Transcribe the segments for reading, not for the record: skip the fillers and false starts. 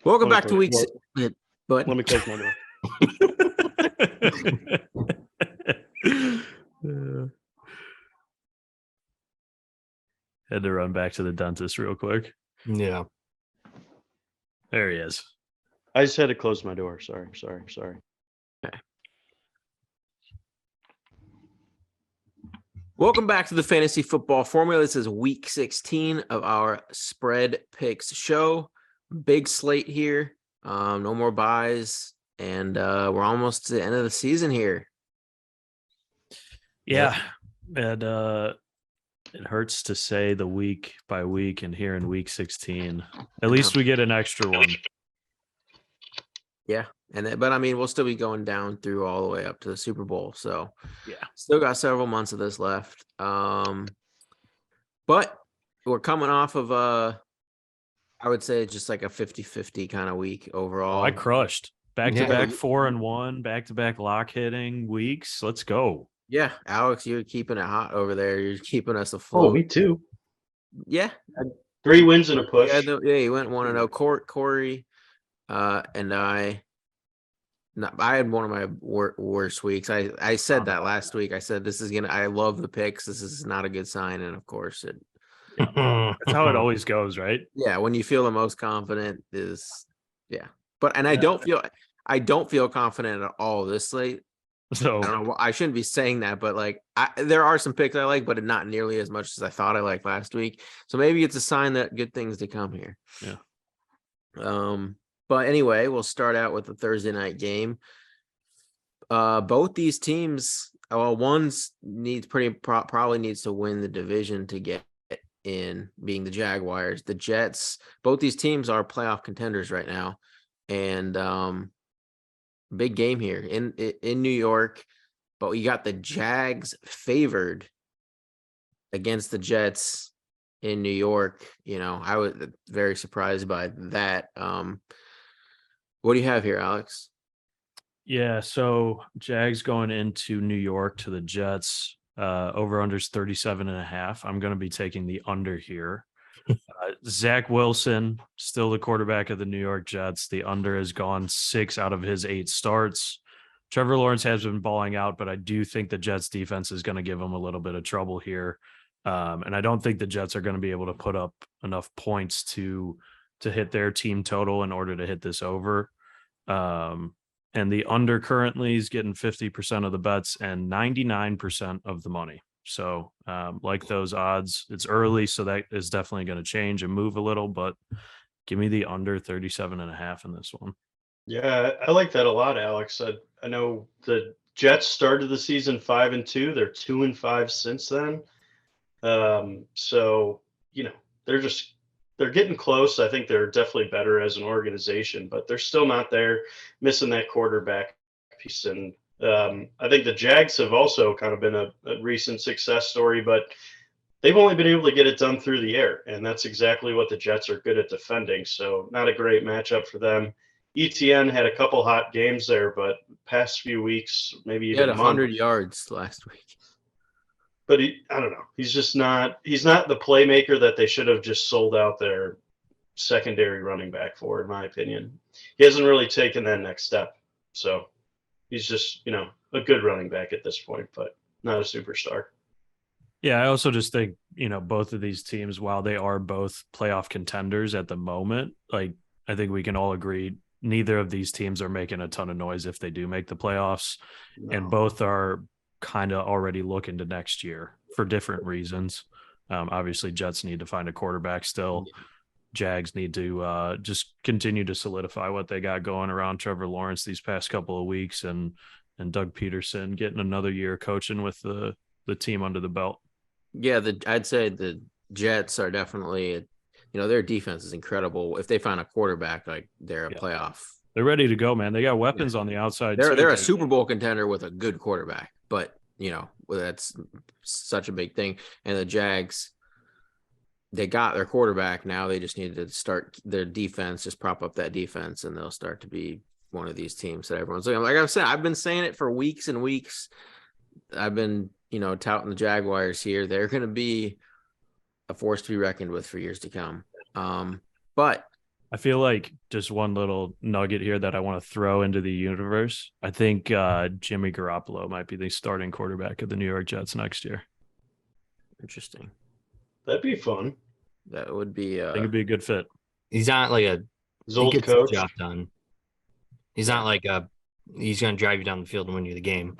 Welcome back to week Let 6. But me close my door. Had to run back to the dentist real quick. yeah. There he is. I just had to close my door. Sorry. Welcome back to the Fantasy Football Formula. This is week 16 of our Spread Picks show. Big slate here. No more buys. And we're almost to the end of the season here. Yeah. And it hurts to say the week by week and here in week 16. At least we get an extra one. Yeah. But I mean, we'll still be going down through all the way up to the Super Bowl. So yeah, still got several months of this left. But we're coming off of I would say just like a 50-50 kind of week overall. Oh, I crushed back-to-back 4-1, back-to-back lock hitting weeks. Let's go. Yeah, Alex, you're keeping it hot over there. You're keeping us afloat. Oh, me too. Yeah, 3 wins and a push. Yeah, you went 1-0. Corey, and I had one of my worst weeks. I said that last week. I said I love the picks. This is not a good sign, and of course it. That's how it always goes, right? Yeah, when you feel the most confident I don't feel confident at all this slate. So I don't know. I shouldn't be saying that, but like there are some picks I like, but not nearly as much as I thought I liked last week. So maybe it's a sign that good things to come here. Yeah. But anyway, we'll start out with the Thursday night game. Both these teams, one's probably needs to win the division to get in, being the Jaguars. The Jets, both these teams are playoff contenders right now, and big game here in New York. But we got the Jags favored against the Jets in New York. I was very surprised by that. What do you have here, Alex? Yeah, so Jags going into New York to the Jets. Over unders 37.5. I'm going to be taking the under here. Zach Wilson, still the quarterback of the New York Jets. The under has gone 6 out of his 8 starts. Trevor Lawrence has been balling out, but I do think the Jets defense is going to give him a little bit of trouble here. And I don't think the Jets are going to be able to put up enough points to hit their team total in order to hit this over. And the under currently is getting 50% of the bets and 99% of the money. So like those odds, it's early, so that is definitely going to change and move a little, but give me the under 37.5 in this one. Yeah, I like that a lot, Alex. I know the Jets started the season 5-2. They're 2-5 since then. So, they're getting close. I think they're definitely better as an organization, but they're still not there, missing that quarterback piece. And I think the Jags have also kind of been a recent success story, but they've only been able to get it done through the air. And that's exactly what the Jets are good at defending. So not a great matchup for them. ETN had a couple hot games there, but past few weeks, maybe even he had 100 yards last week. But I don't know. He's not the playmaker that they should have just sold out their secondary running back for, in my opinion. He hasn't really taken that next step. So he's just, a good running back at this point, but not a superstar. Yeah, I also just think, both of these teams, while they are both playoff contenders at the moment, like I think we can all agree neither of these teams are making a ton of noise if they do make the playoffs. No. And both are kind of already looking to next year for different reasons. Obviously Jets need to find a quarterback still. Jags need to just continue to solidify what they got going around Trevor Lawrence these past couple of weeks, and Doug Peterson getting another year coaching with the team under the belt. Yeah, I'd say the Jets are definitely, their defense is incredible. If they find a quarterback, like they're a playoff. They're ready to go, man. They got weapons on the outside. They're a Super Bowl contender with a good quarterback, but that's such a big thing. And the Jags, they got their quarterback. Now they just need to start their defense, just prop up that defense, and they'll start to be one of these teams that everyone's looking. Like I've said, I've been saying it for weeks and weeks. I've been, touting the Jaguars here. They're going to be a force to be reckoned with for years to come. But I feel like just one little nugget here that I want to throw into the universe. I think Jimmy Garoppolo might be the starting quarterback of the New York Jets next year. Interesting. That'd be fun. That would be I think it'd be a good fit. He's not like a His he old gets coach. the job done. He's Yeah. not like he's going to drive you down the field and win you the game.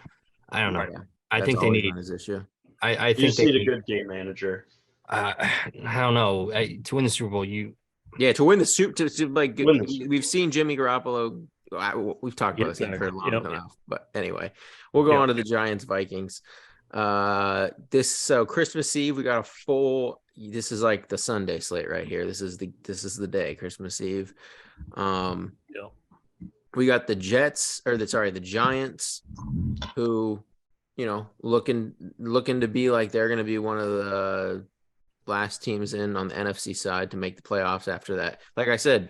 I don't know. Yeah, I that's think they always need. been his issue. I You think just they need a need. good game manager. I don't know. To win the Super Bowl, Yeah, to win the soup to like Win the Super we've seen Jimmy Garoppolo. We've talked about Get this game for a there. long Yep. time, but anyway, we'll go Yep. on to the Giants Vikings. So Christmas Eve we got a full. This is like the Sunday slate right here. This is the day, Christmas Eve. Yep. We got the the Giants, who, looking to be like they're going to be one of the last teams in on the NFC side to make the playoffs after that. Like I said,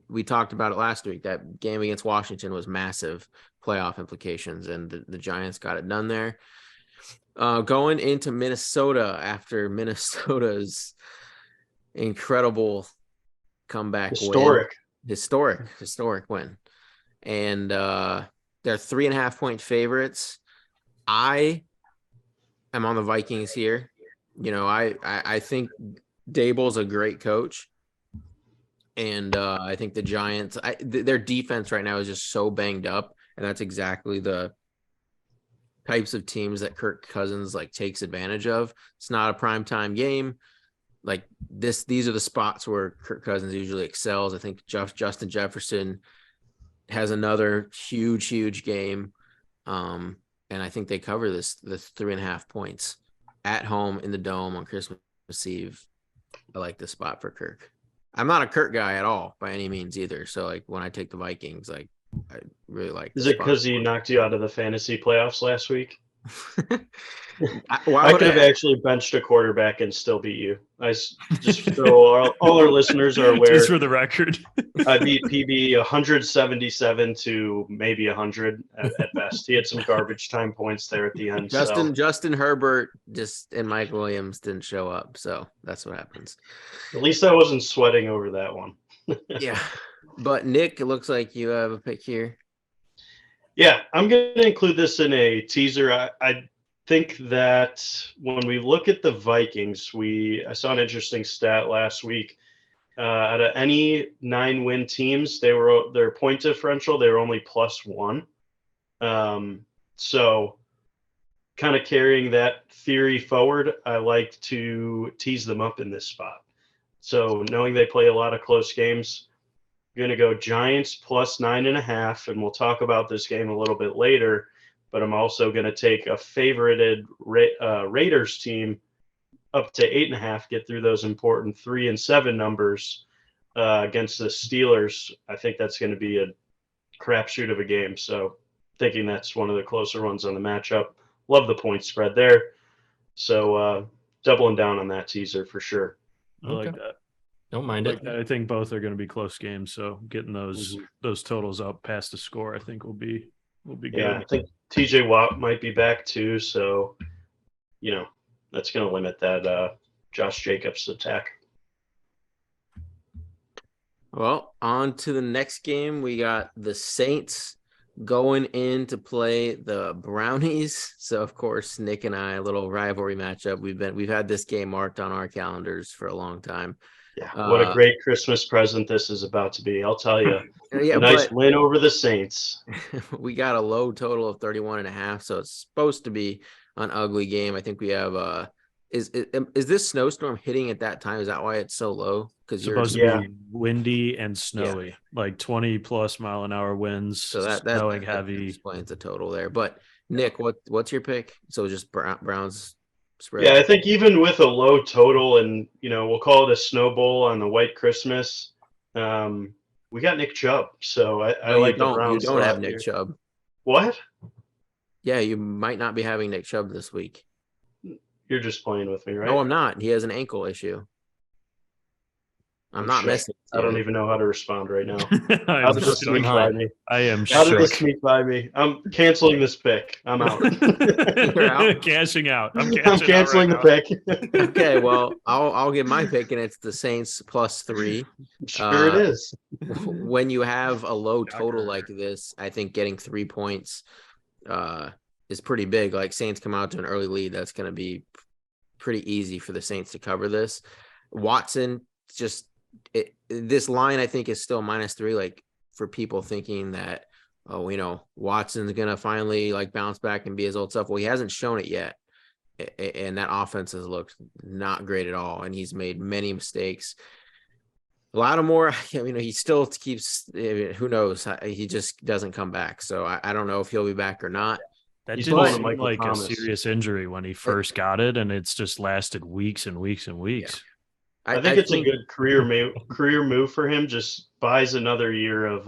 we talked about it last week. That game against Washington was massive playoff implications, and the Giants got it done there. Going into Minnesota after Minnesota's incredible comeback Historic. historic win. And they're 3.5-point favorites. I am on the Vikings here. I think Dable's a great coach. And I think the Giants, their defense right now is just so banged up. And that's exactly the types of teams that Kirk Cousins takes advantage of. It's not a primetime game. Like these are the spots where Kirk Cousins usually excels. I think Justin Jefferson has another huge game. And I think they cover the 3.5 points at home in the Dome on Christmas Eve. I like this spot for Kirk. I'm not a Kirk guy at all by any means either. So when I take the Vikings, I really like. Is it because he knocked you out of the fantasy playoffs last week? I could have actually benched a quarterback and still beat you. Just so all our listeners are aware. Just for the record, I beat PB 177 to maybe 100 at best. He had some garbage time points there at the end. Justin Herbert and Mike Williams didn't show up, so that's what happens. At least I wasn't sweating over that one. Yeah, but Nick, it looks like you have a pick here. Yeah, I'm going to include this in a teaser. I think that when we look at the Vikings, I saw an interesting stat last week. Out of any 9-win teams, their point differential, they were only +1. So kind of carrying that theory forward, I like to tease them up in this spot. So knowing they play a lot of close games, I'm going to go Giants +9.5, and we'll talk about this game a little bit later. But I'm also going to take a favorited Raiders team up to 8.5, get through those important 3 and 7 numbers against the Steelers. I think that's going to be a crapshoot of a game. So thinking that's one of the closer ones on the matchup. Love the point spread there. So doubling down on that teaser for sure. I like that. don't mind it. I think both are going to be close games. So getting those totals up past the score, I think will be good. Yeah, I think TJ Watt might be back too. So, that's going to limit that Josh Jacobs attack. Well, on to the next game. We got the Saints going in to play the Brownies. So, of course, Nick and I, a little rivalry matchup. We've had this game marked on our calendars for a long time. Yeah, what a great Christmas present this is about to be. I'll tell you. Yeah, nice win over the Saints. We got a low total of 31.5, so it's supposed to be an ugly game. I think we have is this snowstorm hitting at that time? Is that why it's so low? Because It's supposed to be windy and snowy, like 20+ mile an hour winds. So that snowing heavy explains the total there. But Nick, what's your pick? So just Browns spread. Yeah, I think even with a low total, and we'll call it a snow bowl on the White Christmas. We got Nick Chubb, so I like the Browns. You don't have Nick Chubb. What? Yeah, you might not be having Nick Chubb this week. You're just playing with me, right? No, I'm not. He has an ankle issue. I'm not shook. messing I with don't you. even know how to respond right now. I How am did this shook. sneak by me? I am How did this shook. sneak by me? I'm canceling this pick. I'm out. You're out. Cashing out. I'm I'm cashing out right canceling the now. pick. Okay, well, I'll give my pick, and it's the Saints +3. Sure it is. When you have a low total Shocker. like this, I think getting 3 points is pretty big. Like Saints come out to an early lead, that's going to be pretty easy for the Saints to cover this. Watson, this line I think is still -3. Like for people thinking that, Watson's going to finally like bounce back and be his old self. Well, he hasn't shown it yet. And that offense has looked not great at all. And he's made many mistakes. Lattimore, he still keeps, who knows? He just doesn't come back. So I don't know if he'll be back or not. That He's didn't pulling a seem Michael like Thomas. a serious injury when he first got it, and it's just lasted weeks and weeks and weeks. I think it's a good career move for him. Just buys another year of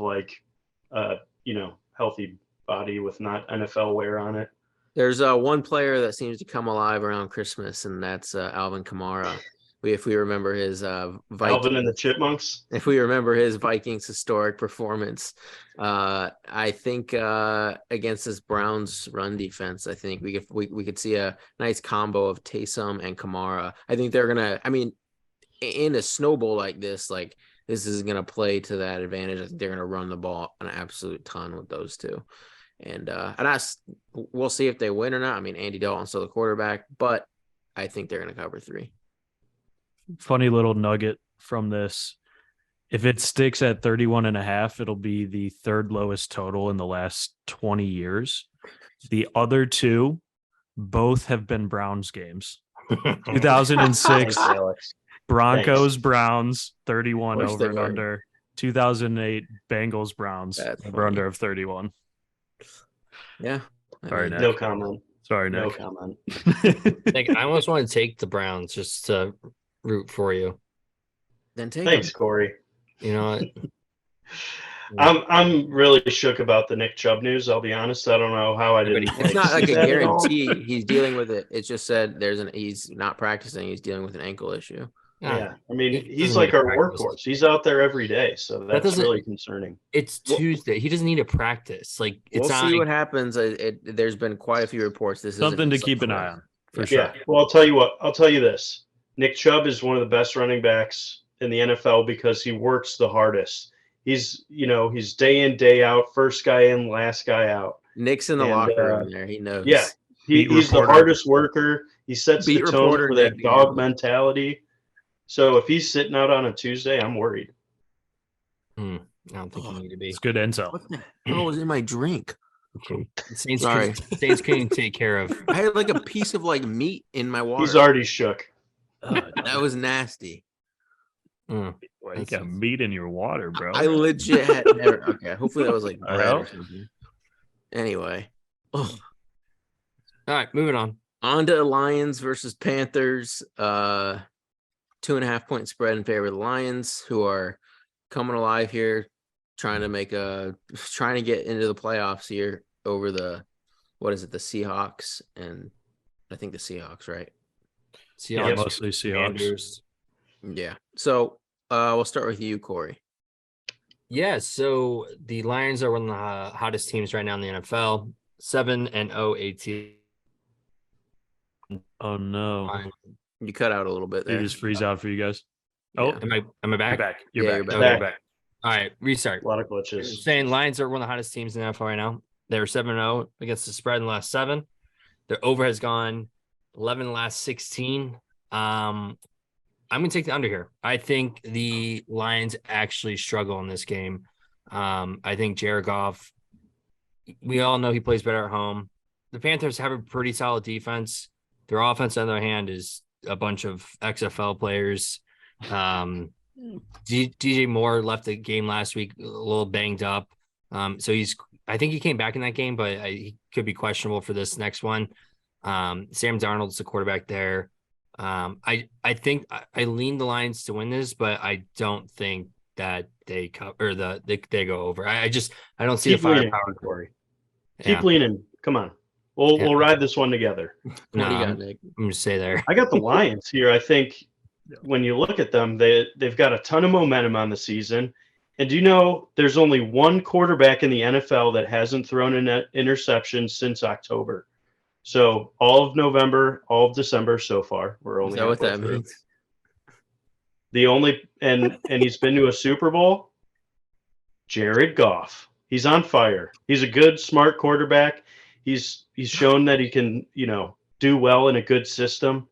healthy body with not NFL wear on it. There's one player that seems to come alive around Christmas, and that's Alvin Kamara. If we remember his Alvin and the Chipmunks. If we remember his Vikings historic performance, I think against this Browns run defense, I think we could see a nice combo of Taysom and Kamara. I think they're gonna. In a snowball like this is gonna play to that advantage. I think they're gonna run the ball an absolute ton with those two, and we'll see if they win or not. Andy Dalton's still the quarterback, but I think they're gonna cover 3. Funny little nugget from this. If it sticks at 31.5, it'll be the third lowest total in the last 20 years. The other two both have been Browns games. 2006 Thanks, Alex. Broncos Browns 31 Wish over they and were. under. 2008 Bengals Browns That's over funny. under of 31. Yeah. Sorry, Nick. No comment. Sorry, No Nick. comment. Nick, I almost want to take the Browns just to root for you. Then take Thanks, him. Corey. You know what? I'm really shook about the Nick Chubb news. I'll be honest. I don't know how I didn't. It's not like see a that at all. guarantee he's dealing with it. It's just said he's not practicing. He's dealing with an ankle issue. Yeah, He he's doesn't like need to our practice. workhorse. He's out there every day, so that's doesn't- really concerning. It's Tuesday. He doesn't need to practice. Like it's We'll not. see what happens. There's been quite a few reports. This Something to isn't keep an something- eye on for sure. Yeah. Well, I'll tell you what. I'll tell you this. Nick Chubb is one of the best running backs in the NFL because he works the hardest. He's day in, day out, first guy in, last guy out. Nick's in the And, locker room there. He knows. Yeah. Beat He's the reporter. hardest worker. He sets Beat the tone reporter for that Nick dog Gamble. mentality. So if he's sitting out on a Tuesday, I'm worried. I don't think you need to be. It's good intel. What the hell was in my drink? Saints Sorry. Saints couldn't take care of. I had like a piece of meat in my water. He's already shook. That was nasty. Mm. Well, you got meat in your water, bro. I legit had never. Okay, hopefully that was like I bread know. or something. Anyway, All right, moving on. on to Lions versus Panthers. 2.5 point spread in favor of the Lions, who are coming alive here, trying to get into the playoffs here over the Seahawks, and I think the Seahawks, right? Yeah, Seahawks, mostly Seahawks. Commanders. Yeah. So we'll start with you, Corey. Yeah, so the Lions are one of the hottest teams right now in the NFL. 7-0 AT. Oh no. You cut out a little bit Did there. you just freeze out for you guys? Oh, Yeah. Am I you're back? back. You're Yeah, back. you're back. Okay, Back. back. All right, restart. A lot of glitches. Saying Lions are one of the hottest teams in the NFL right now. They were 7-0 against the spread in the last 7. Their over has gone 11 in the last 16. I'm going to take the under here. I think the Lions actually struggle in this game. I think Jared Goff, we all know he plays better at home. The Panthers have a pretty solid defense. Their offense, on the other hand, is a bunch of XFL players. DJ Moore left the game last week a little banged up. So I think he came back in that game, but he could be questionable for this next one. Sam Darnold's the quarterback there. I think I lean the Lions to win this, but I don't think that they they go over. I don't see Keep the leaning, firepower. Corey. Yeah. Keep leaning. Come on. We'll Yeah. ride this one together. What do you got, Nick? I'm gonna stay there. I got the Lions here. I think when you look at them, they've got a ton of momentum on the season. And do you know there's only one quarterback in the NFL that hasn't thrown an interception since October? So all of November, all of December so far. We're Is only that what halfway that through. means? The only and he's been to a Super Bowl. Jared Goff. He's on fire. He's a good, smart quarterback. He's shown that he can, do well in a good system.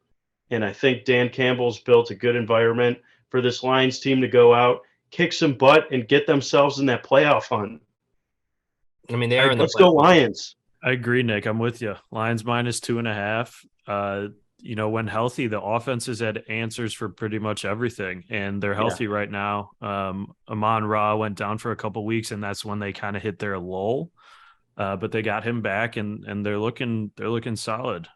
And I think Dan Campbell's built a good environment for this Lions team to go out, kick some butt, and get themselves in that playoff hunt. I mean, they are in the Let's go playoff. Lions. I agree, Nick. I'm with you. Lions minus 2.5. When healthy, the offenses had answers for pretty much everything, and they're healthy right now. Amon-Ra went down for a couple weeks, and that's when they kind of hit their lull. But they got him back, and they're looking solid.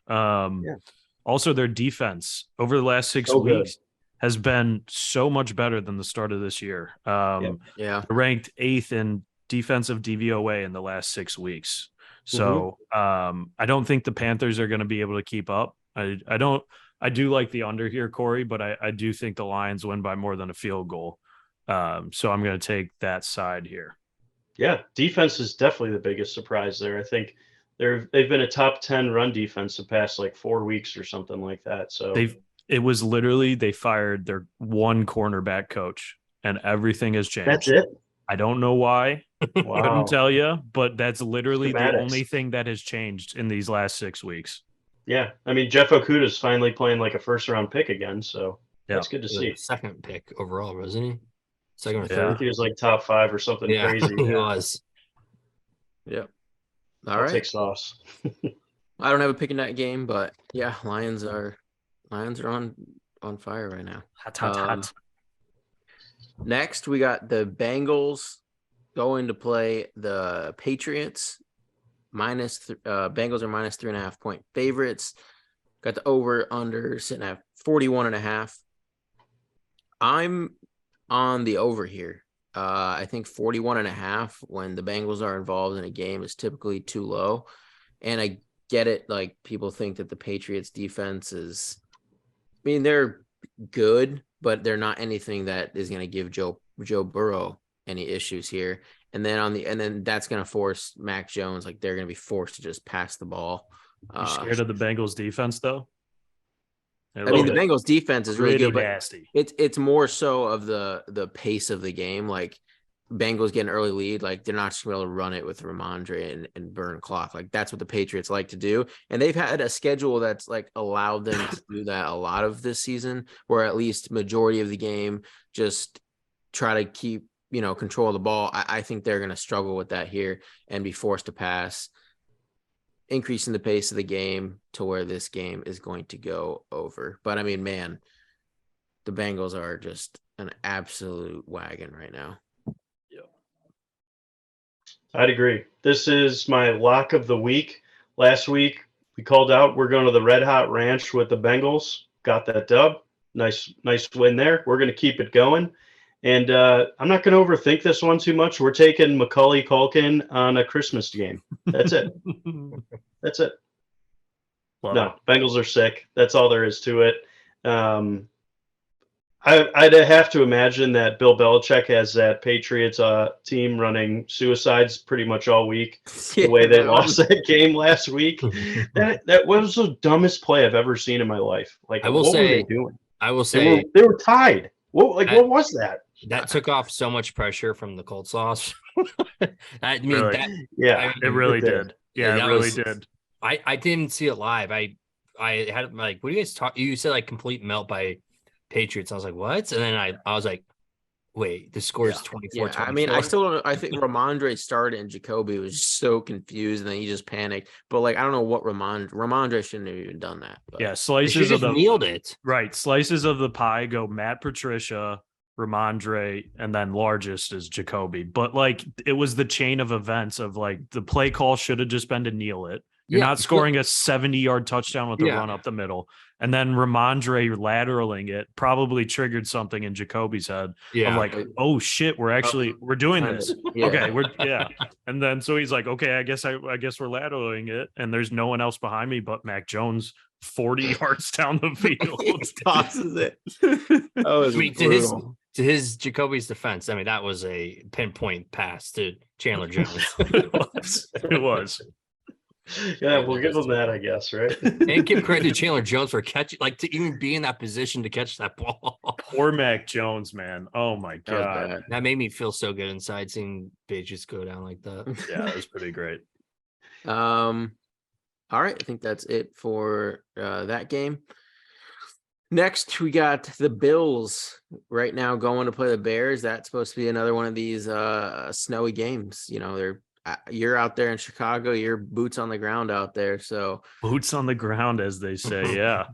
Also, their defense over the last 6 weeks has been so much better than the start of this year. Yeah. Ranked 8th in defensive DVOA in the last 6 weeks. So I don't think the Panthers are going to be able to keep up. I do like the under here, Corey, but I do think the Lions win by more than a field goal. So I'm going to take that side here. Yeah, defense is definitely the biggest surprise there. I think they've been a top 10 run defense the past 4 weeks or something like that. So it was literally they fired their one cornerback coach and everything has changed. That's it. I don't know why. Wow. Couldn't tell you, but that's literally Schematics. the only thing that has changed in these last 6 weeks. Yeah, I mean Jeff Okuda's finally playing like a first-round pick again, so that's good to see. Second pick overall, wasn't he? Second or I third? think he was like top 5 or something crazy. He was. Yep. All I'll right. take Sauce. I don't have a pick in that game, but yeah, Lions are on fire right now. Hot. Next, we got the Bengals going to play the Patriots. Bengals are minus 3.5 point favorites. Got the over under sitting at 41.5. I'm on the over here. I think 41.5 when the Bengals are involved in a game is typically too low. And I get it. Like, people think that the Patriots defense is, I mean, they're good, but they're not anything that is going to give Joe Burrow any issues here. And then that's going to force Mac Jones, like, they're going to be forced to just pass the ball. You scared of the Bengals defense though? I mean, the Bengals defense is really good, but nasty. it's more so of the pace of the game. Like, Bengals get an early lead, like, they're not just going to be able to run it with Ramondre and burn clock. Like, that's what the Patriots like to do. And they've had a schedule that's like allowed them to do that a lot of this season, where at least majority of the game just try to keep, control of the ball. I think they're going to struggle with that here and be forced to pass, increasing the pace of the game to where this game is going to go over. But I mean, man, the Bengals are just an absolute wagon right now. I'd agree. This is my lock of the week. Last week, we called out we're going to the Red Hot Ranch with the Bengals. Got that dub. Nice win there. We're going to keep it going. And I'm not going to overthink this one too much. We're taking Macaulay Culkin on a Christmas game. That's it. That's it. No, Bengals are sick. That's all there is to it. I'd have to imagine that Bill Belichick has that Patriots team running suicides pretty much all week. The way they lost that game last week, that was the dumbest play I've ever seen in my life. Like, what were they doing? I will say they were tied. What was that? That took off so much pressure from the Colts loss. I mean, Really? It really did. Yeah, it really did. I didn't see it live. I had what do you guys talk? You said complete melt by Patriots. I was like, what? And then I was like, wait, the score is 24. I mean, I still don't. I think Ramondre started and Jacoby was so confused, and then he just panicked. But I don't know what Ramondre shouldn't have even done that. But. Yeah, slices of the kneeled it. Right, slices of the pie go Matt Patricia, Ramondre, and then largest is Jacoby. But it was the chain of events of the play call should have just been to kneel it. You're not scoring a 70-yard touchdown with a run up the middle. And then Ramondre lateraling it probably triggered something in Jacoby's head. Yeah. Of oh shit, we're doing this. Yeah. Okay, And then so he's like, okay, I guess we're lateraling it, and there's no one else behind me but Mac Jones 40 yards down the field. Tosses it. That was I mean, brutal. to his Jacoby's defense, I mean, that was a pinpoint pass to Chandler Jones. It was. Yeah, we'll give him that, I guess, right? And give credit to Chandler Jones for catching, like, to even be in that position to catch that ball. Poor Mac Jones, man. Oh my That was god. bad. That made me feel so good inside seeing bitches go down like that. Yeah, that was pretty great. All right, I think that's it for that game. Next, we got the Bills right now going to play the Bears. That's supposed to be another one of these snowy games. You know, you're out there in Chicago, you're boots on the ground out there. So Boots on the ground, as they say. Yeah.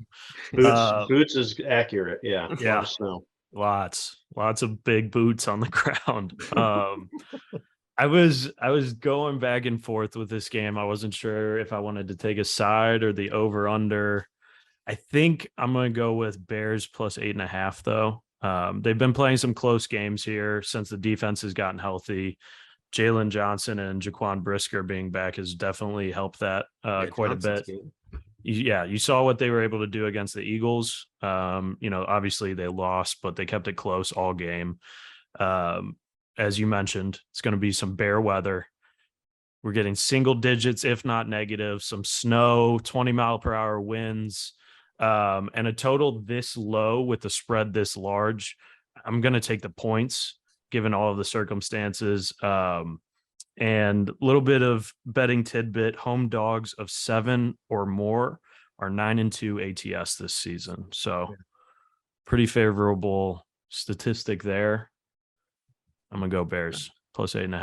Boots is accurate. Yeah. Yeah. Let us know. Lots of big boots on the ground. I was going back and forth with this game. I wasn't sure if I wanted to take a side or the over under. I think I'm going to go with Bears plus 8.5 though. They've been playing some close games here since the defense has gotten healthy. Jalen Johnson and Jaquan Brisker being back has definitely helped that quite a bit. Yeah, you saw what they were able to do against the Eagles. Obviously they lost, but they kept it close all game. As you mentioned, it's going to be some bear weather. We're getting single digits, if not negative, some snow, 20-mile-per-hour winds, and a total this low with the spread this large. I'm going to take the points given all of the circumstances. And a little bit of betting tidbit: home dogs of 7 or more are 9-2 ATS this season. So pretty favorable statistic there. I'm going to go Bears plus 8.5.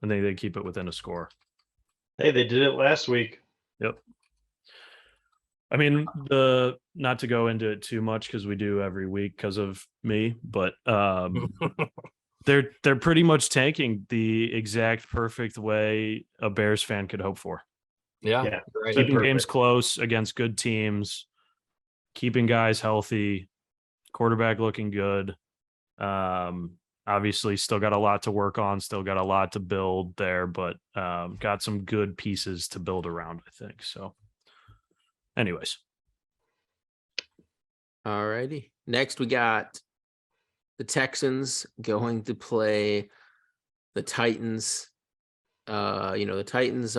I think they keep it within a score. Hey, they did it last week. Yep. I mean, not to go into it too much because we do every week because of me, but they're pretty much tanking the exact perfect way a Bears fan could hope for. Yeah. Right. Keeping games close against good teams, keeping guys healthy, quarterback looking good. Obviously still got a lot to work on, still got a lot to build there, but got some good pieces to build around, I think. So anyways. All righty. Next, we got the Texans going to play the Titans. The Titans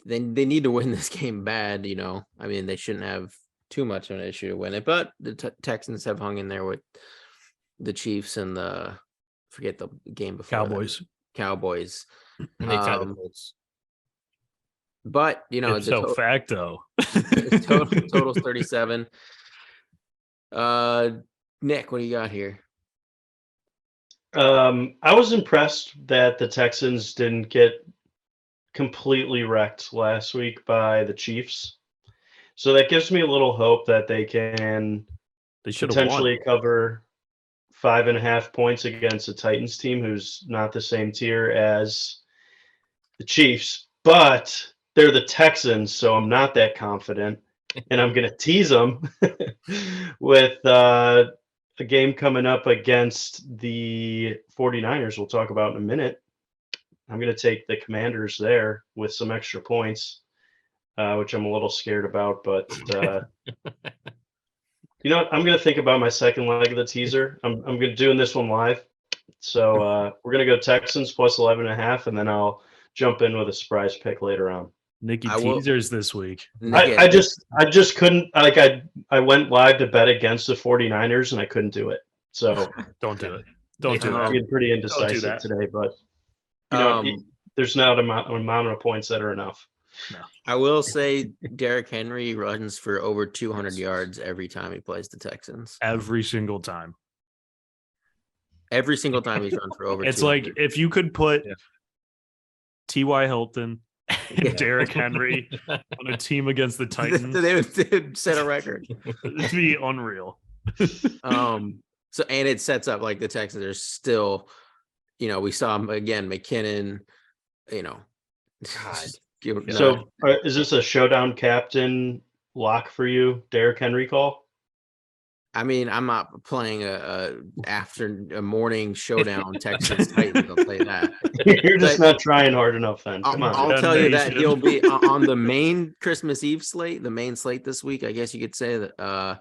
they need to win this game bad. I mean, they shouldn't have too much of an issue to win it, but the Texans have hung in there with the Chiefs and forget the game before Cowboys. And they tied the Colts. But Ipso facto. total's 37. Nick, what do you got here? I was impressed that the Texans didn't get completely wrecked last week by the Chiefs. So that gives me a little hope that they can potentially cover 5.5 points against a Titans team who's not the same tier as the Chiefs, but they're the Texans, so I'm not that confident. And I'm going to tease them with a game coming up against the 49ers we'll talk about in a minute. I'm going to take the Commanders there with some extra points, which I'm a little scared about, but I'm going to think about my second leg of the teaser. I'm going to doing this one live. So we're going to go Texans plus 11.5, and then I'll jump in with a surprise pick later on. Nicky teasers this week. I just couldn't, I went live to bet against the 49ers and I couldn't do it. So don't do it. Don't do I'm that. getting pretty indecisive today, but there's not an amount of points that are enough. No. I will say Derrick Henry runs for over 200 yards every time he plays the Texans. Every single time. Every single time he's run for over. It's 200. like if you could put T.Y. Hilton and Derrick Henry on a team against the Titans, they would set a record. It'd be unreal. So and it sets up like the Texans are still, we saw him again, McKinnon, God. So is this a showdown captain lock for you, Derrick Henry call? I mean, I'm not playing a after a morning showdown Texans Titans. I'll play that. You're just But not trying hard enough then. Come on. I'll tell you that Damnation. he'll be on the main Christmas Eve slate, the main slate this week. I guess you could say that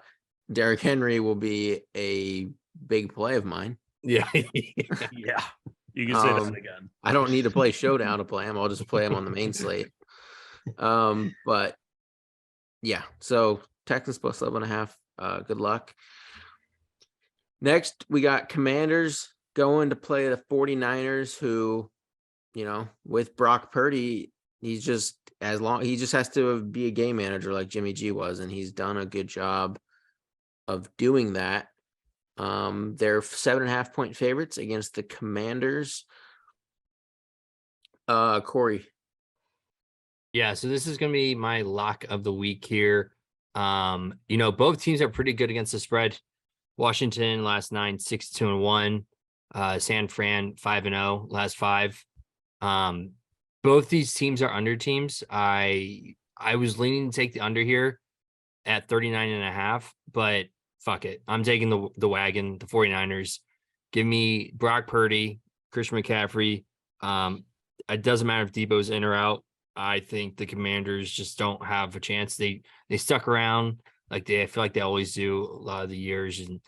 Derrick Henry will be a big play of mine. Yeah. Yeah, you can say Um, that again. I don't need to play showdown to play him. I'll just play him on the main slate. But yeah, so Texans plus 11.5. Good luck. Next, we got Commanders going to play the 49ers, who, with Brock Purdy, he just has to be a game manager like Jimmy G was, and he's done a good job of doing that. They're 7.5 point favorites against the Commanders. Corey. Yeah, so this is gonna be my lock of the week here. Both teams are pretty good against the spread. Washington last 9, 6-2-1. San Fran 5-0 last 5. Both these teams are under teams. I was leaning to take the under here at 39.5, but fuck it. I'm taking the wagon, the 49ers. Give me Brock Purdy, Christian McCaffrey. It doesn't matter if Debo's in or out. I think the Commanders just don't have a chance. They stuck around I feel like they always do a lot of the years and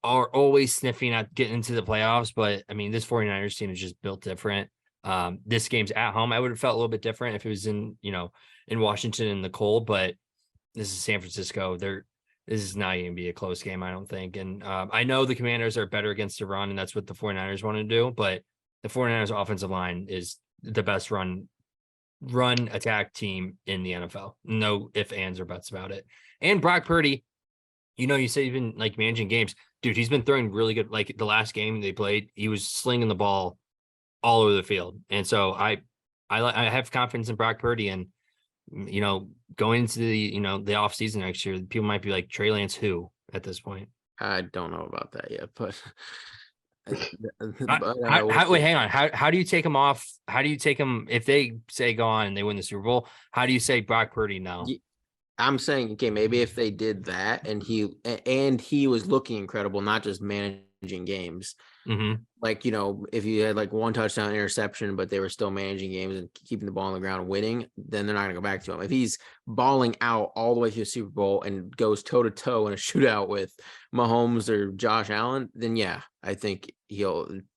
are always sniffing at getting into the playoffs. But I mean, this 49ers team is just built different. This game's at home. I would have felt a little bit different if it was in Washington in the cold, but this is San Francisco. This is not going to be a close game, I don't think. And I know the Commanders are better against the run, and that's what the 49ers want to do. But the 49ers offensive line is the best run attack team in the NFL. No ifs, ands, or buts about it. And Brock Purdy, you say he's been managing games. Dude, he's been throwing really good. Like the last game they played, he was slinging the ball all over the field. And so I have confidence in Brock Purdy. And going into the offseason next year, people might be like, Trey Lance who at this point? I don't know about that yet, but wait, hang on. How do you take him off? How do you take him if they say go on and they win the Super Bowl? How do you say Brock Purdy now? I'm saying, okay, maybe if they did that and he was looking incredible, not just managing games. Mm-hmm. If you had one touchdown interception, but they were still managing games and keeping the ball on the ground and winning, then they're not going to go back to him. If he's balling out all the way to the Super Bowl and goes toe to toe in a shootout with Mahomes or Josh Allen, then yeah, I think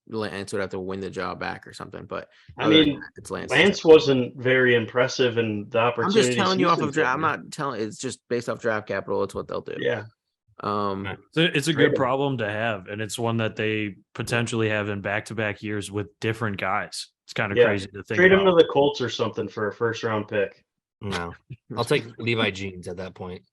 Lance would have to win the job back or something. But I mean, it's Lance. Lance wasn't very impressive in the opportunity. I'm just telling you off of draft. I'm not telling. It's just based off draft capital. It's what they'll do. Yeah. It's a good problem to have, and it's one that they potentially have in back-to-back years with different guys. It's kind of crazy to think trade him about. to the Colts or something for a first-round pick. No, I'll take Levi Jeans at that point.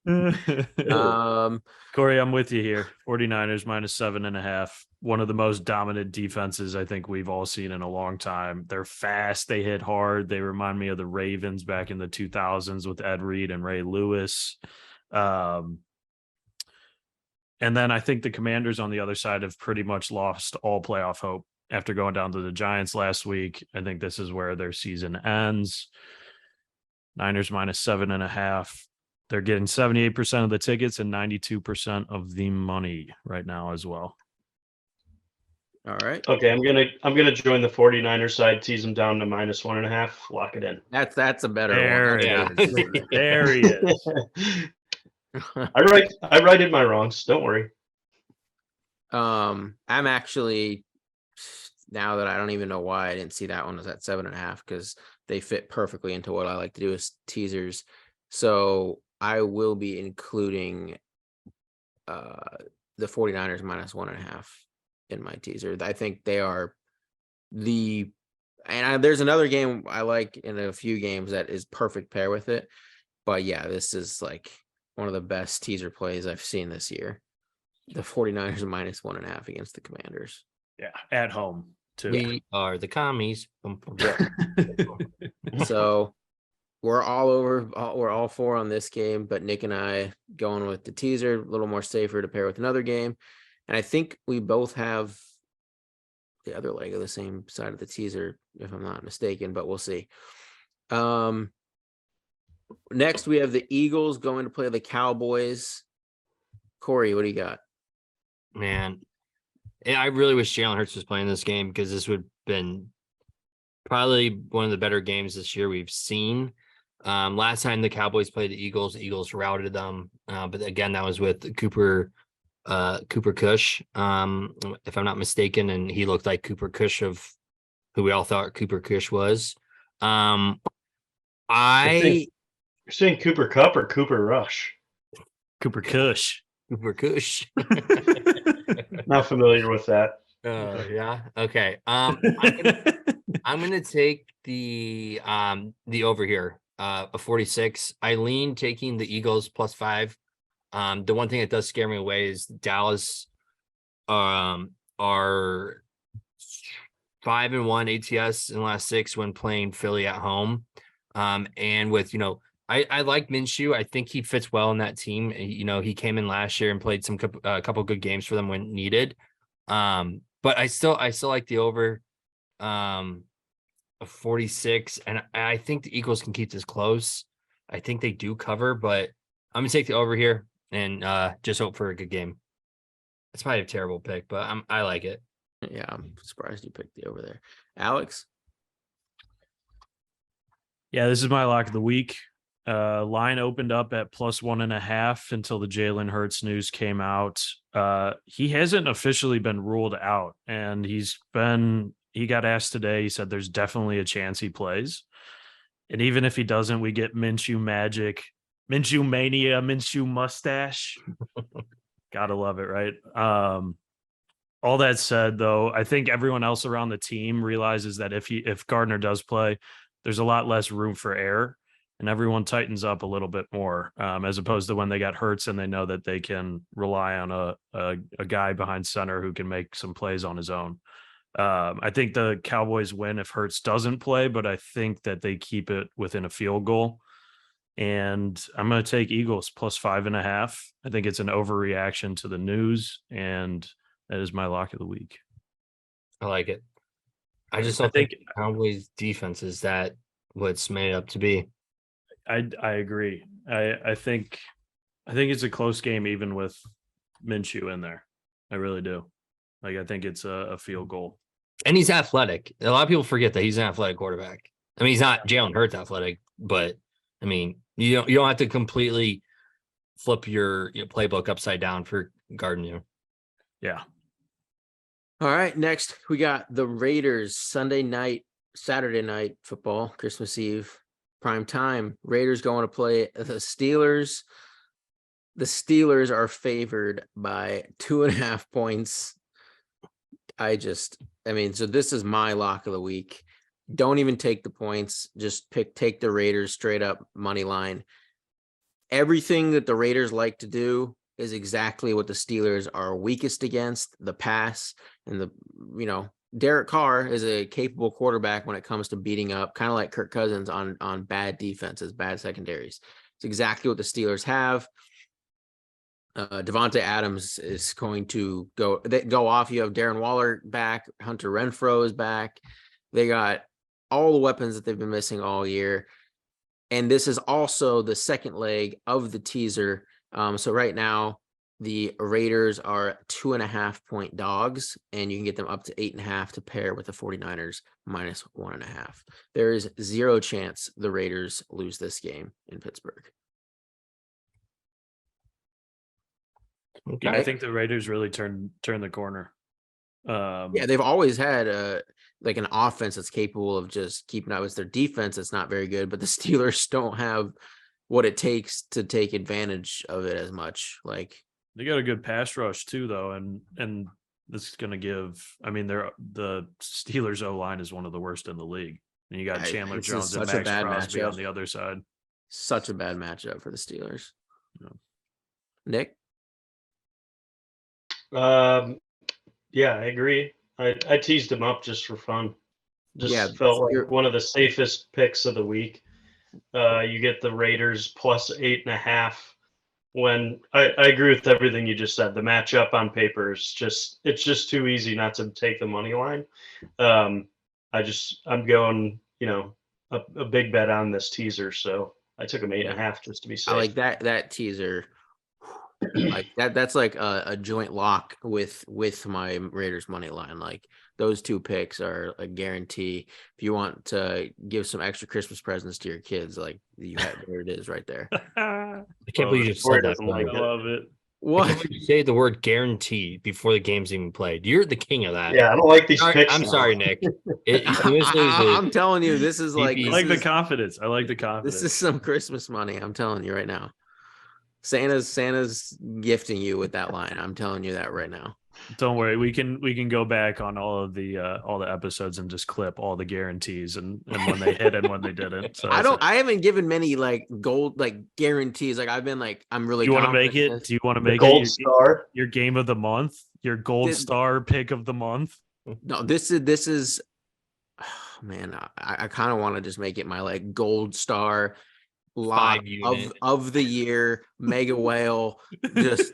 Corey, I'm with you here. 49ers minus 7.5. One of the most dominant defenses I think we've all seen in a long time. They're fast. They hit hard. They remind me of the Ravens back in the 2000s with Ed Reed and Ray Lewis. And then I think the Commanders on the other side have pretty much lost all playoff hope after going down to the Giants last week. I think this is where their season ends. Niners minus 7.5. They're getting 78% of the tickets and 92% of the money right now as well. All right. Okay, I'm gonna join the 49ers side, tease them down to minus 1.5, lock it in. That's a better There one. it is. There he is. I righted my wrongs. Don't worry. I'm actually, now that I don't even know why I didn't see that one was at 7.5, because they fit perfectly into what I like to do as teasers. So I will be including the 49ers minus 1.5 in my teaser. I think they are there's another game I like in a few games that is perfect pair with it. But yeah, this is one of the best teaser plays I've seen this year. The 49ers minus 1.5 against the Commanders. Yeah, at home too. We are the commies. So we're all four on this game, but Nick and I going with the teaser, a little more safer to pair with another game. And I think we both have the other leg of the same side of the teaser, if I'm not mistaken, but we'll see. Next, we have the Eagles going to play the Cowboys. Corey, what do you got? Man, I really wish Jalen Hurts was playing this game because this would have been probably one of the better games this year we've seen. Last time the Cowboys played the Eagles routed them. But again, that was with Cooper Kush, if I'm not mistaken, and he looked like Cooper Kush of who we all thought Cooper Kush was. You're saying Cooper Cup or Cooper Rush? Cooper Kush. Cooper Kush. Not familiar with that. Yeah. Okay. I'm gonna take the over here. A 46. I lean taking the Eagles +5. The one thing that does scare me away is Dallas are 5-1 ATS in the last 6 when playing Philly at home. And with, I like Minshew. I think he fits well in that team. He came in last year and played a couple good games for them when needed. But I still like the over of 46, and I think the Eagles can keep this close. I think they do cover, but I'm gonna take the over here and just hope for a good game. It's probably a terrible pick, but I like it. Yeah, I'm surprised you picked the over there. Alex? Yeah, this is my lock of the week. Line opened up at +1.5 until the Jalen Hurts news came out. He hasn't officially been ruled out, and he got asked today. He said there's definitely a chance he plays. And even if he doesn't, we get Minshew magic, Minshew mania, Minshew mustache. Gotta love it, right? All that said, though, I think everyone else around the team realizes that if Gardner does play, there's a lot less room for error, and everyone tightens up a little bit more, as opposed to when they got Hurts and they know that they can rely on a guy behind center who can make some plays on his own. I think the Cowboys win if Hurts doesn't play, but I think that they keep it within a field goal. And I'm going to take Eagles +5.5. I think it's an overreaction to the news, and that is my lock of the week. I like it. I just don't think Cowboys defense is that what's made up to be. I agree. I think it's a close game even with Minshew in there. I really do. Like, I think it's a field goal. And he's athletic. A lot of people forget that he's an athletic quarterback. I mean, he's not Jalen Hurts athletic, but I mean, you don't have to completely flip your playbook upside down for Gardner. Yeah. All right, next we got the Raiders Saturday night football, Christmas Eve, prime time. Raiders going to play the Steelers. The Steelers are favored by 2.5 points. So this is my lock of the week. Don't even take the points. Just take the Raiders straight up money line. Everything that the Raiders like to do is exactly what the Steelers are weakest against, the pass. And Derek Carr is a capable quarterback when it comes to beating up, kind of like Kirk Cousins on bad defenses, bad secondaries. It's exactly what the Steelers have. Devontae Adams is going to go off. You have Darren Waller back. Hunter Renfrow is back. They got all the weapons that they've been missing all year. And this is also the second leg of the teaser. So right now, the Raiders are 2.5 point dogs, and you can get them up to 8.5 to pair with the 49ers -1.5. There is zero chance the Raiders lose this game in Pittsburgh. Okay. I think the Raiders really turn the corner. Yeah, they've always had an offense that's capable of just keeping up with their defense. It's not very good, but the Steelers don't have what it takes to take advantage of it as much. Like, they got a good pass rush too, though, and this is going to give. I mean, the Steelers O-line is one of the worst in the league, and you got Chandler Jones and Max Crosby on the other side. Such a bad matchup for the Steelers. Yeah. Nick? Yeah, I agree. I teased him up just for fun. Felt like one of the safest picks of the week. You get the Raiders +8.5. When I agree with everything you just said. The matchup on paper is it's just too easy not to take the money line. I'm going, a big bet on this teaser, so I took him 8.5 just to be safe. I like that teaser. Like that's like a joint lock with my Raiders money line. Like those two picks are a guarantee. If you want to give some extra Christmas presents to your kids, like there it is right there. I can't Love believe you it. just Corey said that. doesn't like I it. love it. I What? can't believe you say the word guarantee before the game's even played. You're the king of that. Yeah, I don't like these Sorry- picks. I'm now. sorry, Nick. You win, lose, I'm telling you, this is like BP. I this like the is- confidence. I like the confidence. This is some Christmas money. I'm telling you right now. Santa's gifting you with that line. I'm telling you that right now. Don't worry, we can go back on all the episodes and just clip all the guarantees and when they hit and when they didn't. So I haven't given many like gold like guarantees. Like I've been like I'm really. you want to make confident in it? this. Do you want to The make gold it star. your game of the month? Your gold This- star pick of the month? No, this is. Oh, man, I kind of want to just make it my like gold star lot 5 unit. of the year mega whale. Just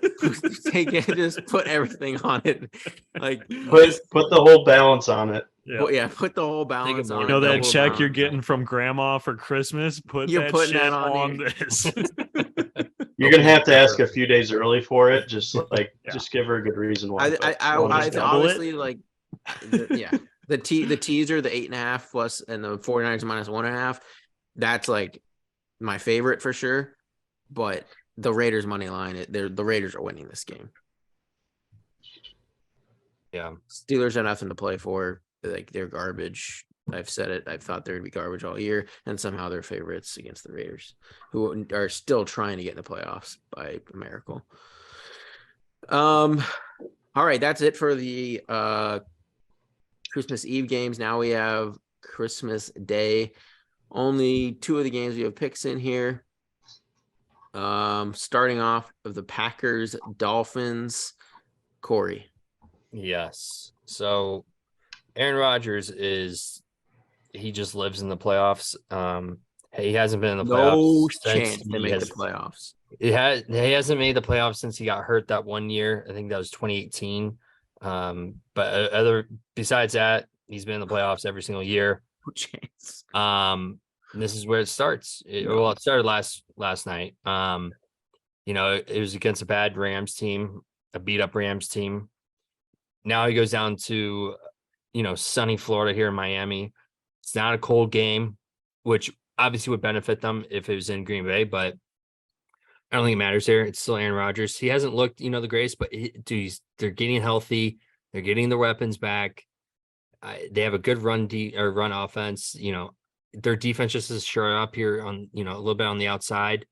take it, just put everything on it. Like Put the whole balance on it. Yeah. put the whole balance more on You it, know the that whole check you're balance. getting from grandma for Christmas? Put You're that putting shit that on on here. this. You're gonna have to ask a few days early for it. Just like Yeah. just give her a good reason why. I just double it? honestly like yeah the teaser, the 8.5 plus and the 49ers minus 1.5, that's like my favorite for sure. But the Raiders money line, the Raiders are winning this game. Yeah. Steelers are nothing to play for. Like they're garbage. I've said it. I've thought they'd be garbage all year, and somehow they're favorites against the Raiders, who are still trying to get in the playoffs by a miracle. All right, that's it for the Christmas Eve games. Now we have Christmas Day. Only 2 of the games we have picks in here. Starting off of the Packers, Dolphins, Corey. Yes. So Aaron Rodgers he just lives in the playoffs. He hasn't been in the No playoffs since chance they make the playoffs. He hasn't made the playoffs since he got hurt that one year. I think that was 2018. But besides that, he's been in the playoffs every single year. No chance. And this is where it starts. It started last night. It was against a bad Rams team, a beat up Rams team. Now he goes down to, sunny Florida here in Miami. It's not a cold game, which obviously would benefit them if it was in Green Bay, but I don't think it matters here. It's still Aaron Rodgers. He hasn't looked, the greatest, but they're getting healthy. They're getting their weapons back. They have a good run offense. Their defense just is showing up here on, a little bit on the outside.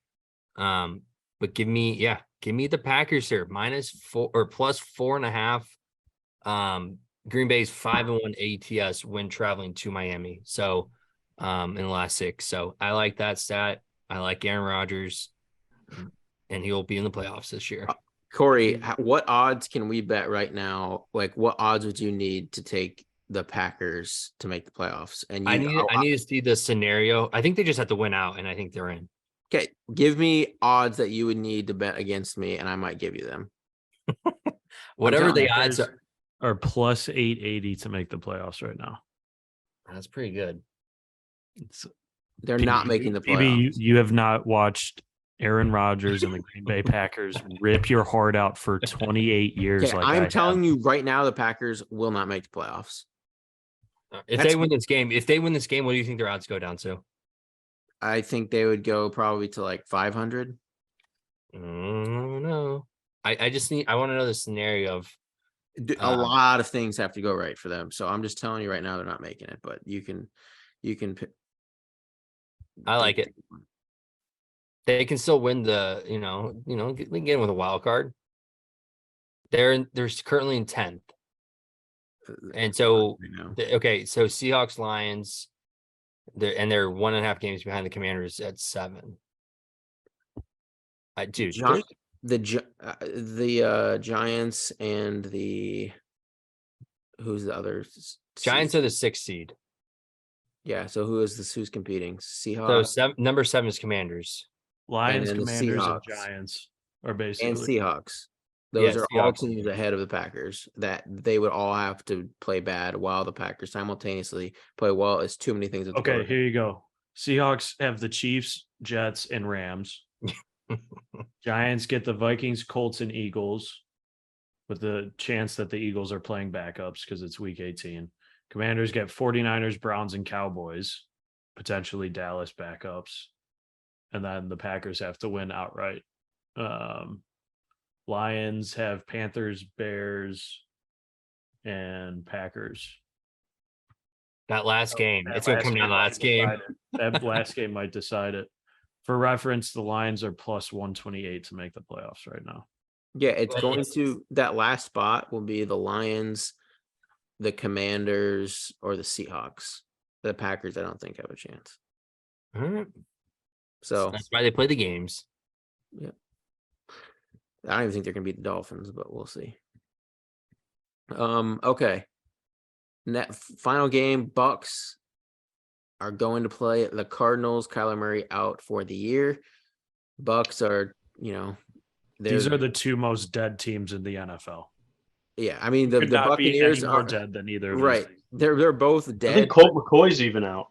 But give me the Packers here -4 or +4.5. Green Bay's 5-1 ATS when traveling to Miami. So in the last 6. So I like that stat. I like Aaron Rodgers, and he will be in the playoffs this year. Corey, what odds can we bet right now? Like, what odds would you need to take the Packers to make the playoffs? And I need to see the scenario. I think they just have to win out, and I think they're in. Okay, give me odds that you would need to bet against me, and I might give you them. Whatever the Packers odds are +880 to make the playoffs right now. that's pretty good. They're not making the Maybe playoffs. you have not watched Aaron Rodgers and the Green Bay Packers rip your heart out for 28 years. Okay, Like I'm telling you right now, the Packers will not make the playoffs. If they win this game, what do you think their odds go down to? I think they would go probably to like 500. No. I want to know the scenario of A lot of things have to go right for them. So I'm just telling you right now, they're not making it. But you can. I like it. They can still win the, get in with a wild card. They're currently in 10th. And so, so Seahawks, Lions, they're 1.5 games behind the Commanders at 7. Dude, the Giants and who's the other? Giants are the 6th seed. Yeah. So who's competing? Seahawks. So number 7 is Commanders. Lions, and the Commanders, and Seahawks. Giants are basically. And Seahawks. Those are all Seahawks. teams ahead of the Packers that they would all have to play bad while the Packers simultaneously play well. It's too many things. Okay, here you go. Seahawks have the Chiefs, Jets, and Rams. Giants get the Vikings, Colts, and Eagles, with the chance that the Eagles are playing backups because it's week 18. Commanders get 49ers, Browns, and Cowboys, potentially Dallas backups. And then the Packers have to win outright. Lions have Panthers, Bears, and Packers. That last game, That it's gonna come down to the might last game. decide it. That last game might decide it. For reference, the Lions are plus 128 to make the playoffs right now. Yeah, it's But going it's- to that last spot will be the Lions, the Commanders, or the Seahawks. The Packers, I don't think have a chance. All right. So That's why they play the games. I don't even think they're gonna beat the Dolphins, but we'll see. Okay. Final game, Bucks are going to play the Cardinals. Kyler Murray out for the year. Bucks are, These they're are the two most dead teams in the NFL. yeah. I mean the Could not be Buccaneers any more are dead than either of right. these things. They're both I dead. think Colt McCoy's even out.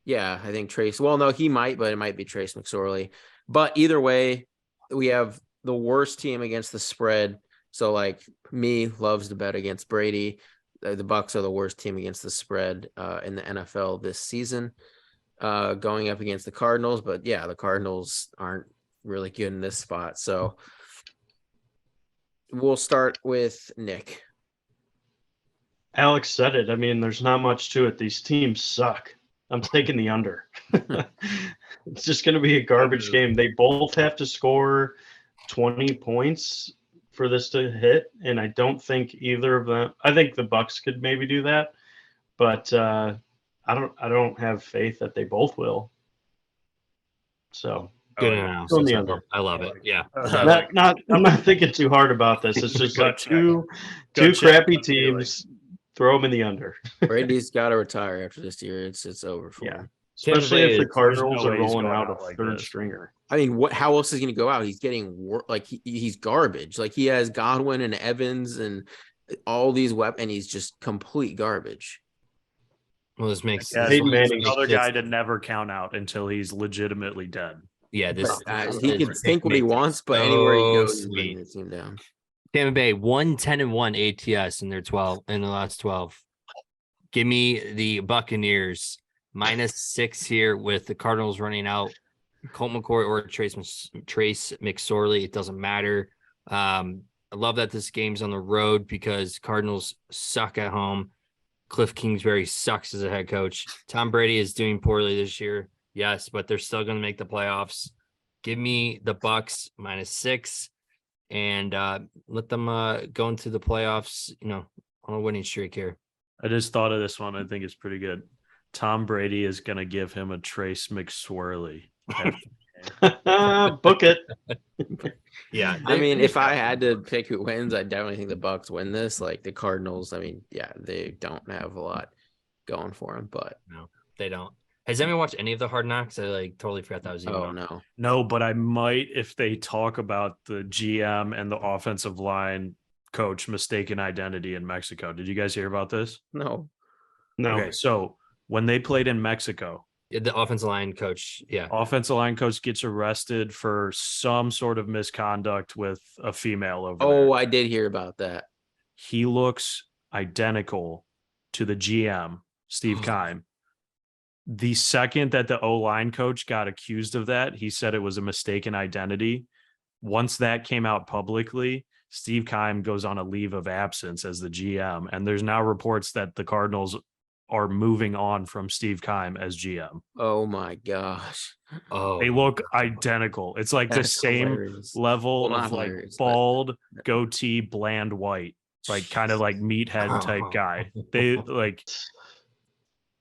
Yeah, I think Trace. Well, no, he might, but it might be Trace McSorley. But either way, we have the worst team against the spread. So, like me, loves to bet against Brady. The Bucks are the worst team against the spread in the NFL this season, going up against the Cardinals. But yeah, the Cardinals aren't really good in this spot. So we'll start with Nick. Alex said it. I mean, there's not much to it. These teams suck. I'm taking the under. It's just going to be a garbage game. They both have to score 20 points for this to hit, and I don't think either of them. I think the Bucks could maybe do that, but I don't have faith that they both will. So Good Oh, yeah. analysis. On the under. I love it. Yeah. Uh, I'm not thinking too hard about this. It's just like Gut check. two Gut check, crappy gut feeling. teams. Throw them in the under, Brady's got to retire after this year. It's over for Yeah. him. especially if the There's no Cardinals are way he's rolling going out out a like third this. stringer. I mean, what? How else is he going to go out? He's getting like he's garbage. Like he has Godwin and Evans and all these weapons, and he's just complete garbage. Well, this makes Yeah, Peyton he's Manning- another guy to never count out until he's legitimately dead. Yeah, this He can think what he wants, but anywhere he goes, he's bringing the team down. Tampa Bay 1-10-1 ATS in their 12 in the last 12. Give me the Buccaneers -6 here with the Cardinals running out. Colt McCoy or Trace McSorley, it doesn't matter. I love that this game's on the road because Cardinals suck at home. Cliff Kingsbury sucks as a head coach. Tom Brady is doing poorly this year, yes, but they're still going to make the playoffs. Give me the Bucks -6 and let them go into the playoffs, on a winning streak here. I just thought of this one. I think it's pretty good. Tom Brady is going to give him a Trace McSorley. Book it. Yeah, I mean, if I had to pick who wins, I definitely think the Bucks win this. Like the Cardinals, I mean, yeah, they don't have a lot going for them, but they don't. Has anyone watched any of the Hard Knocks? I totally forgot that was even oh on. no, No, but I might if they talk about the GM and the offensive line coach mistaken identity in Mexico. Did you guys hear about this? no. No. Okay, so when they played in Mexico, Yeah, the offensive line coach. Yeah. offensive line coach gets arrested for some sort of misconduct with a female over there. Oh, I did hear about that. He looks identical to the GM, Steve Keim. The second that the O-line coach got accused of that, he said it was a mistaken identity. Once that came out publicly, Steve Keim goes on a leave of absence as the GM. And there's now reports that the Cardinals are moving on from Steve Keim as GM. Oh my gosh, Oh, They look identical. It's like the That's same hilarious. level Well, not of like hilarious, but- bald, goatee, bland white, like kind of like meathead type guy. They like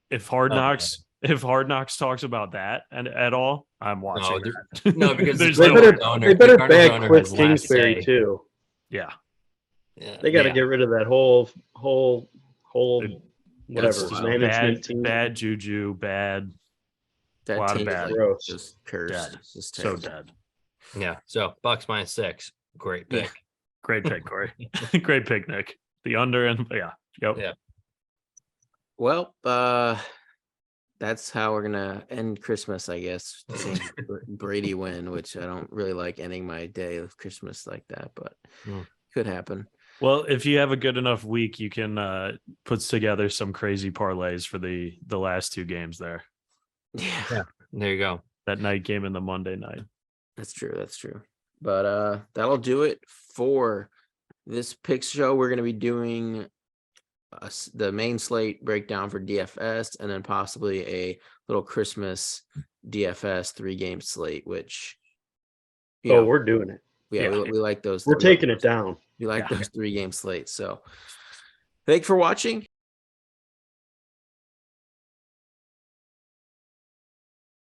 if Hard Oh, Knocks talks about that and at all, I'm watching. that. no, because There's They no better, owner- they the better Cardinals bag owner Cliff has last Kingsbury say. too. yeah. Yeah, They got to yeah. get rid of that whole It- whatever That's management team. Bad juju, bad, that lot of team is bad. like Gross. just cursed. Dead. It's just so terrible. dead. Yeah. So Bucks -6. Great Yeah. pick. Great pick, Corey. Great pick, Nick. The under and yeah. Yep. Yeah. Well, that that's how we're gonna end Christmas, I guess. Seeing Brady win, which I don't really like ending my day of Christmas like that, but could happen. Well, if you have a good enough week, you can put together some crazy parlays for the last 2 games there. Yeah, There you go. That night game and the Monday night. that's true. That's true. But that'll do it for this pick show. We're gonna be doing the main slate breakdown for DFS, and then possibly a little Christmas DFS 3-game slate, which We're doing it. we like those. We're taking it down. We like those 3-game slates. So thanks for watching.